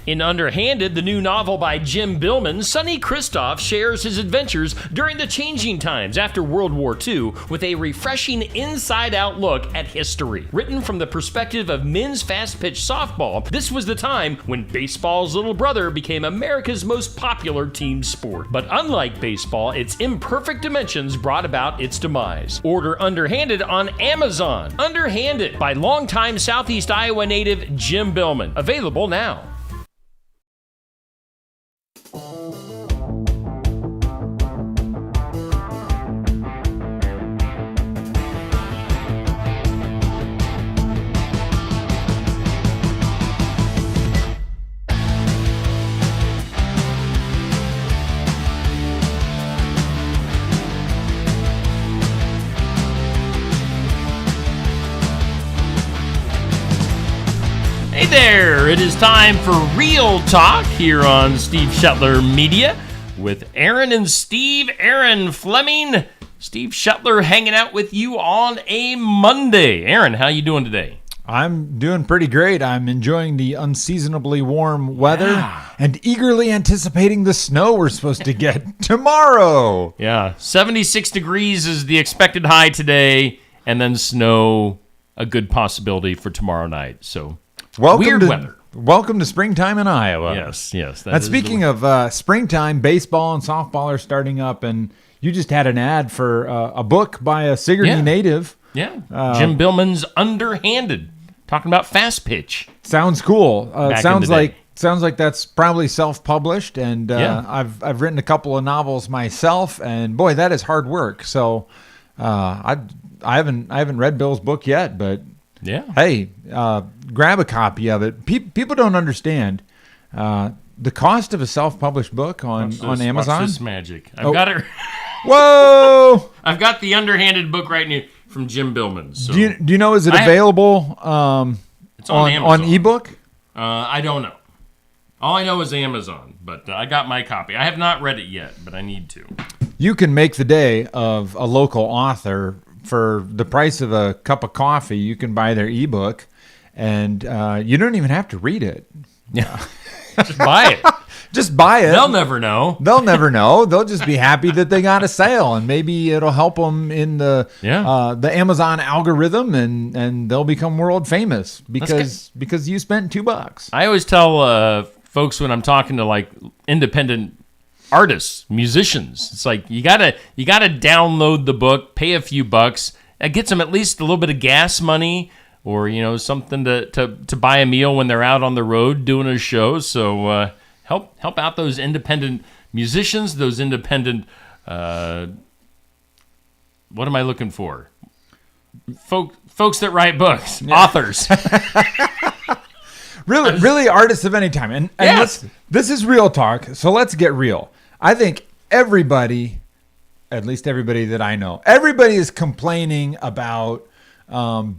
In Underhanded, the new novel by Jim Billman, Sonny Kristoff shares his adventures during the changing times after World War II with a refreshing inside-out look at history. Written from the perspective of men's fast-pitch softball, this was the time when baseball's little brother became America's most popular team sport. But unlike baseball, its imperfect dimensions brought about its demise. Order Underhanded on Amazon. Underhanded by longtime Southeast Iowa native Jim Billman. Available now. Hey there, it is time for Real Talk here on Steve Shetler Media with Aaron and Steve. Aaron Fleming, Steve Shetler hanging out with you on a Monday. Aaron, how you doing today? I'm doing pretty great. I'm enjoying the unseasonably warm weather and eagerly anticipating the snow we're supposed to get tomorrow. Yeah, 76 degrees is the expected high today, and then snow, a good possibility for tomorrow night. So weird weather. Welcome to springtime in Iowa. Yes. And speaking of springtime, baseball and softball are starting up, and you just had an ad for a book by a Sigourney native. Yeah, Jim Billman's Underhanded, talking about fast pitch. Sounds cool. Sounds like that's probably self-published, and Yeah. I've written a couple of novels myself, and boy, that is hard work. So I haven't read Bill's book yet, but Yeah. hey, grab a copy of it. People don't understand the cost of a self-published book on Amazon. Watch this magic. I've got it. Whoa! I've got the Underhanded book right now from Jim Billman. So Do you know? Is it available it's on Amazon. on ebook? I don't know. All I know is Amazon, but I got my copy. I have not read it yet, but I need to. You can make the day of a local author for the price of a cup of coffee. You can buy their ebook, and you don't even have to read it. Yeah, just buy it. Just buy it. They'll never know. They'll never know. They'll just be happy that they got a sale, and maybe it'll help them in the Amazon algorithm, and they'll become world famous because you spent $2. I always tell folks when I'm talking to like independent artists, musicians, it's like you gotta download the book, pay a few bucks. That gets them at least a little bit of gas money, or something to buy a meal when they're out on the road doing a show. So help out those independent musicians, those independent what am I looking for? Folks that write books, authors. Really artists of any time. And Yes. this is real talk, so let's get real. I think everybody, at least everybody that I know, everybody is complaining about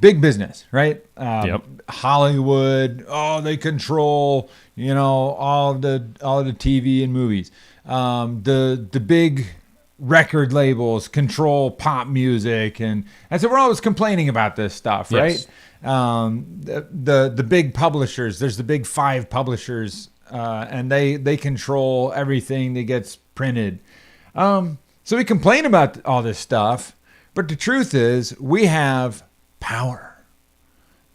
big business, right? Yep. Hollywood, they control, all the TV and movies. The big record labels control pop music, and so we're always complaining about this stuff, right? Yes. The big publishers, there's the big 5 publishers, and they control everything that gets printed. So we complain about all this stuff, but the truth is we have power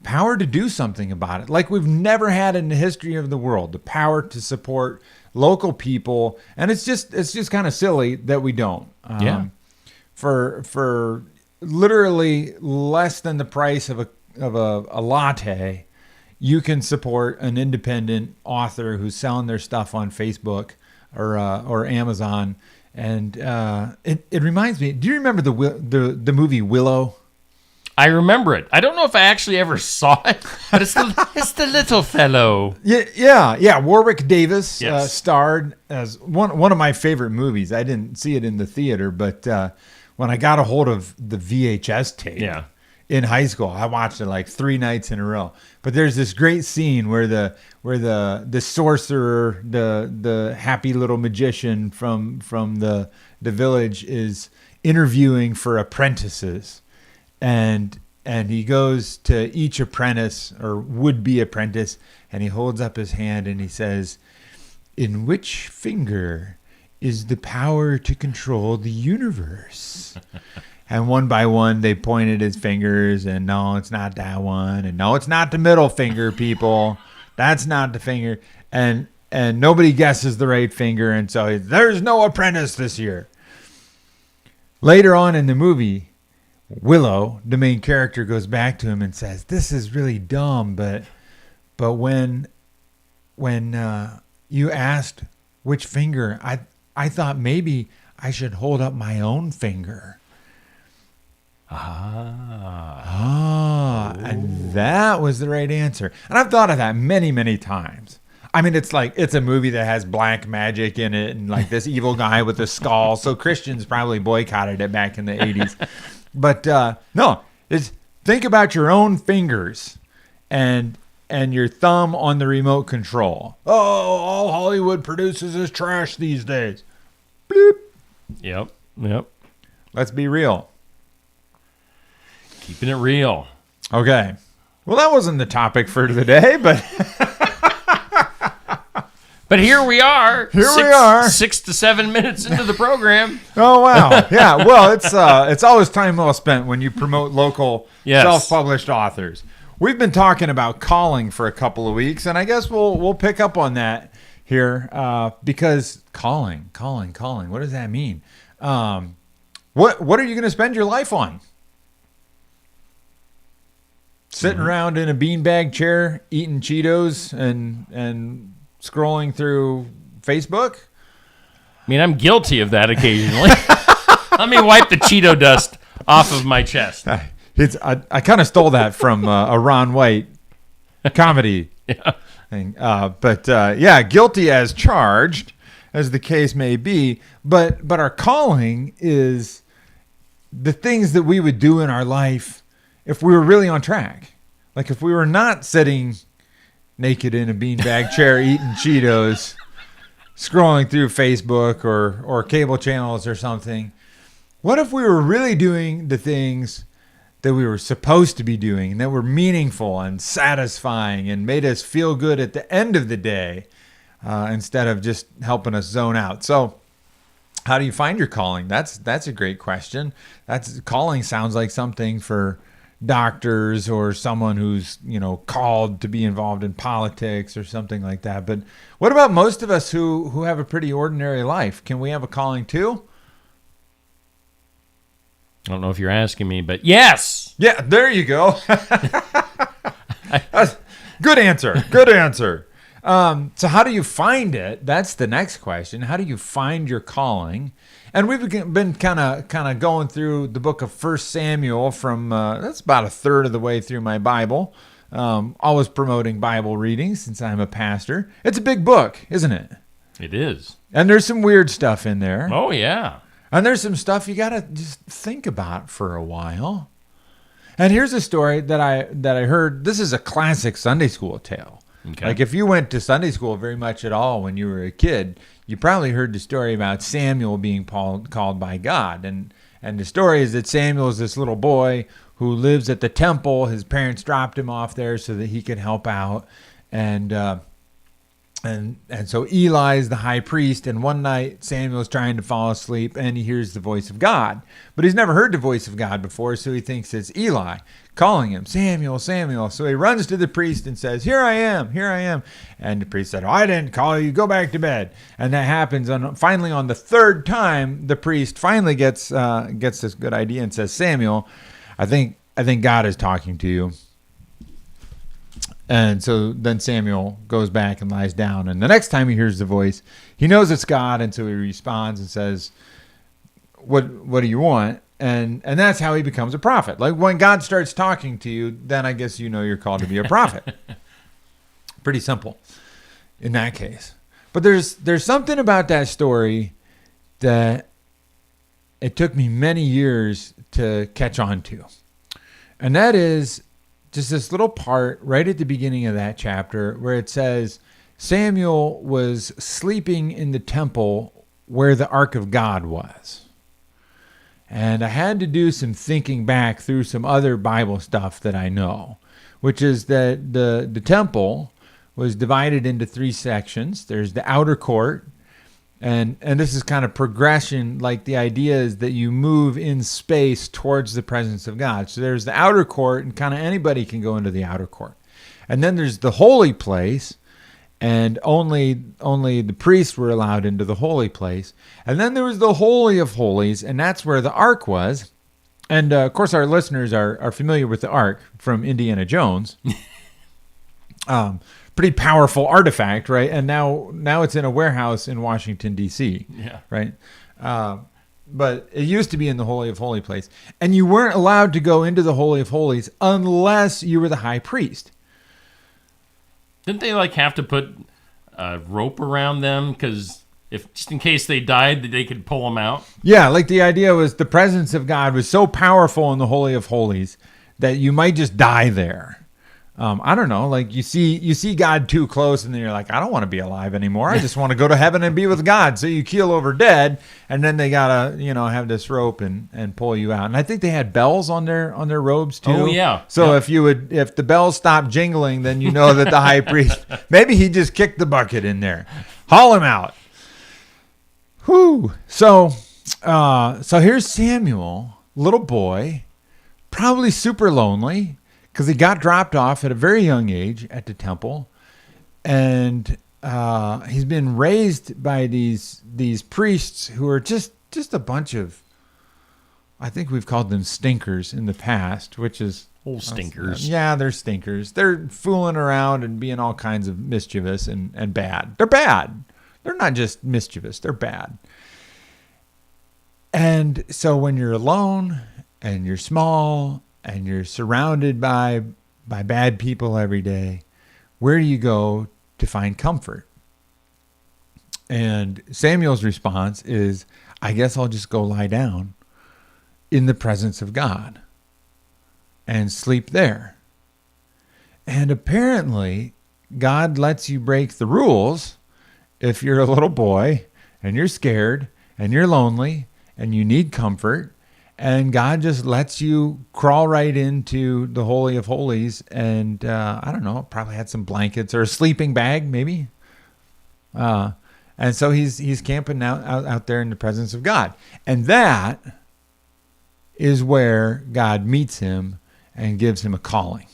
to do something about it, like we've never had in the history of the world. The power to support local people, and it's just kind of silly that we don't. For literally less than the price of a latte, you can support an independent author who's selling their stuff on Facebook or Amazon. And it reminds me. Do you remember the movie Willow? I remember it. I don't know if I actually ever saw it, but it's the little fellow. Yeah. Warwick Davis Yes. starred as one of my favorite movies. I didn't see it in the theater, but when I got a hold of the VHS tape in high school, I watched it like 3 nights in a row. But there's this great scene where the sorcerer, the happy little magician from the village is interviewing for apprentices. And and he goes to each apprentice or would-be apprentice, and he holds up his hand and he says, "In which finger is the power to control the universe?" And one by one, they pointed his fingers, and no, it's not that one, and no, it's not the middle finger, people. That's not the finger, and nobody guesses the right finger, and so there's no apprentice this year. Later on in the movie, Willow, the main character, goes back to him and says, "This is really dumb, but when you asked which finger, I thought maybe I should hold up my own finger." And that was the right answer. And I've thought of that many, many times. I mean, it's like, it's a movie that has black magic in it and like this evil guy with a skull. So Christians probably boycotted it back in the 80s. But no, it's think about your own fingers and your thumb on the remote control. Oh, all Hollywood produces is trash these days. Bloop. Yep. Let's be real. Keeping it real. Okay. Well, that wasn't the topic for today, but But here we are. We are 6 to 7 minutes into the program. oh wow, yeah. Well, it's always time well spent when you promote local Yes. self-published authors. We've been talking about calling for a couple of weeks, and I guess we'll pick up on that here because calling. What does that mean? What are you going to spend your life on? Sitting around in a beanbag chair, eating Cheetos and scrolling through Facebook? I mean, I'm guilty of that occasionally. Let me wipe the Cheeto dust off of my chest. I kind of stole that from a Ron White comedy thing. But guilty as charged, as the case may be. But our calling is the things that we would do in our life if we were really on track. Like if we were not sitting naked in a beanbag chair eating Cheetos, scrolling through Facebook or cable channels or something. What if we were really doing the things that we were supposed to be doing and that were meaningful and satisfying and made us feel good at the end of the day instead of just helping us zone out? So how do you find your calling? That's a great question. Calling sounds like something for doctors or someone who's, called to be involved in politics or something like that. But what about most of us who have a pretty ordinary life? Can we have a calling too? I don't know if you're asking me, but yes. Yeah, there you go. Good answer. So how do you find it? That's the next question. How do you find your calling? And we've been kind of going through the book of 1 Samuel from, that's about a third of the way through my Bible. Always promoting Bible reading since I'm a pastor. It's a big book, isn't it? It is. And there's some weird stuff in there. Oh, yeah. And there's some stuff you got to just think about for a while. And here's a story that I heard. This is a classic Sunday school tale. Okay. Like if you went to Sunday school very much at all when you were a kid, you probably heard the story about Samuel being called by God. And the story is that Samuel is this little boy who lives at the temple. His parents dropped him off there so that he could help out. And so Eli's the high priest, and one night Samuel's trying to fall asleep, and he hears the voice of God. But he's never heard the voice of God before, so he thinks it's Eli calling him, "Samuel, Samuel." So he runs to the priest and says, "Here I am, here I am." And the priest said, "Oh, I didn't call you, go back to bed." And that happens, finally on the third time, the priest finally gets this good idea and says, "Samuel, I think God is talking to you." And so then Samuel goes back and lies down. And the next time he hears the voice, he knows it's God. And so he responds and says, what do you want? And that's how he becomes a prophet. Like when God starts talking to you, then I guess you're called to be a prophet. Pretty simple in that case. But there's something about that story that it took me many years to catch on to. And that is just this little part right at the beginning of that chapter where it says Samuel was sleeping in the temple where the Ark of God was. And I had to do some thinking back through some other Bible stuff that I know, which is that the temple was divided into 3 sections. There's the outer court, and this is kind of progression. Like the idea is that you move in space towards the presence of God. So there's the outer court, and kind of anybody can go into the outer court. And then there's the holy place, and only the priests were allowed into the holy place. And then there was the Holy of Holies, and that's where the ark was. And of course, our listeners are familiar with the ark from Indiana Jones. Pretty powerful artifact, right? And now it's in a warehouse in Washington, D.C. Yeah. Right? But it used to be in the Holy of Holies place. And you weren't allowed to go into the Holy of Holies unless you were the high priest. Didn't they like have to put a rope around them because if just in case they died, that they could pull them out? Yeah, like the idea was the presence of God was so powerful in the Holy of Holies that you might just die there. I don't know, like you see God too close, and then you're like, I don't want to be alive anymore. I just want to go to heaven and be with God. So you keel over dead, and then they gotta have this rope and pull you out. And I think they had bells on their robes too. Oh yeah. So yeah. if the bells stopped jingling, then you know that the high priest maybe he just kicked the bucket in there, haul him out. Whew. So here's Samuel, little boy, probably super lonely, because he got dropped off at a very young age at the temple, and he's been raised by these priests who are just a bunch of, I think we've called them stinkers in the past, which is Old stinkers. Yeah, they're stinkers. They're fooling around and being all kinds of mischievous and bad. They're bad. They're not just mischievous. They're bad. And so when you're alone and you're small and you're surrounded by bad people every day, where do you go to find comfort? And Samuel's response is, I guess I'll just go lie down in the presence of God and sleep there. And apparently, God lets you break the rules if you're a little boy and you're scared and you're lonely and you need comfort. And God just lets you crawl right into the Holy of Holies, and I don't know, probably had some blankets or a sleeping bag, maybe. And so he's camping out there in the presence of God, and that is where God meets him and gives him a calling.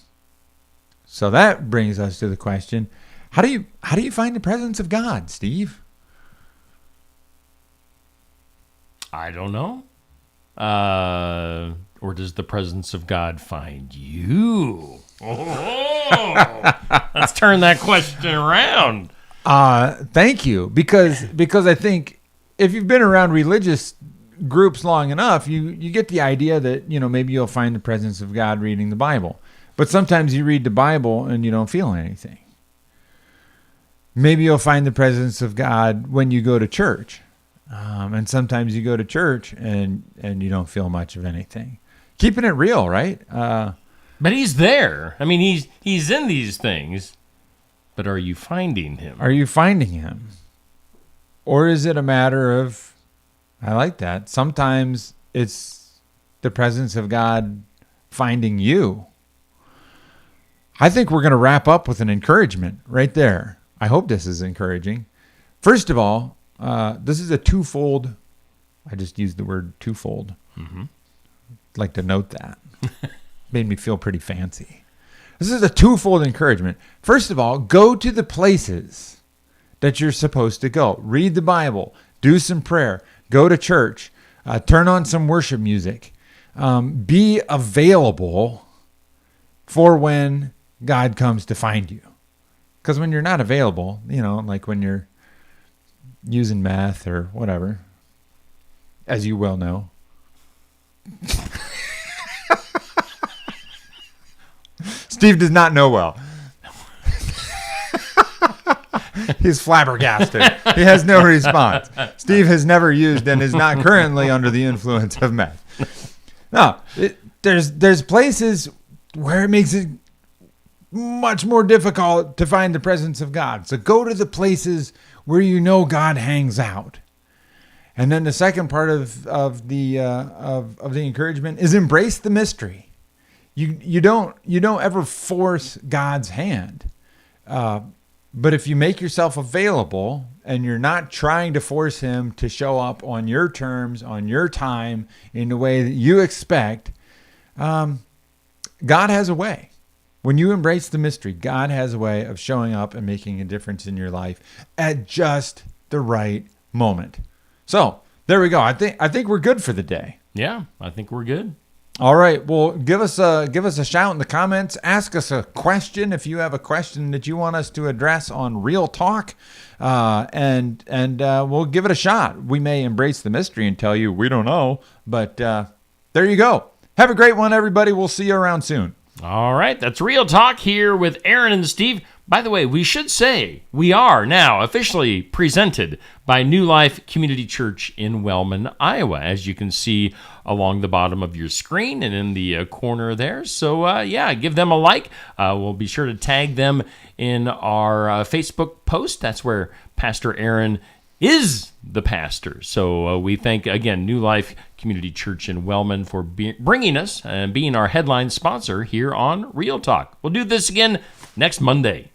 So that brings us to the question: how do you find the presence of God, Steve? I don't know. Or does the presence of God find you? Oh, let's turn that question around. Thank you, because I think if you've been around religious groups long enough, you get the idea that maybe you'll find the presence of God reading the Bible, but sometimes you read the Bible and you don't feel anything. Maybe you'll find the presence of God when you go to church. And sometimes you go to church and you don't feel much of anything. Keeping it real, right? But he's there. I mean, he's in these things. But are you finding him? Are you finding him? Or is it a matter of, I like that, sometimes it's the presence of God finding you. I think we're going to wrap up with an encouragement right there. I hope this is encouraging. First of all, this is a twofold. I just used the word twofold. Mm-hmm. I'd like to note that. Made me feel pretty fancy. This is a twofold encouragement. First of all, go to the places that you're supposed to go. Read the Bible. Do some prayer. Go to church. Turn on some worship music. Be available for when God comes to find you. Because when you're not available, like when you're using meth or whatever, as you well know. Steve does not know well. He's flabbergasted. He has no response. Steve has never used and is not currently under the influence of meth. No, there's places where it makes it much more difficult to find the presence of God. So go to the places where God hangs out. And then the second part of the encouragement is embrace the mystery. You don't ever force God's hand, but if you make yourself available and you're not trying to force Him to show up on your terms, on your time, in the way that you expect, God has a way. When you embrace the mystery, God has a way of showing up and making a difference in your life at just the right moment. So there we go. I think we're good for the day. Yeah, I think we're good. All right. Well, give us a shout in the comments. Ask us a question if you have a question that you want us to address on Real Talk, and we'll give it a shot. We may embrace the mystery and tell you we don't know, but there you go. Have a great one, everybody. We'll see you around soon. All right, that's Real Talk here with Aaron and Steve. By the way, we should say we are now officially presented by New Life Community Church in Wellman, Iowa, as you can see along the bottom of your screen and in the corner there. So, give them a like. We'll be sure to tag them in our Facebook post. That's where Pastor Aaron is the pastor. So we thank, again, New Life Community Church in Wellman for bringing us and being our headline sponsor here on Real Talk. We'll do this again next Monday.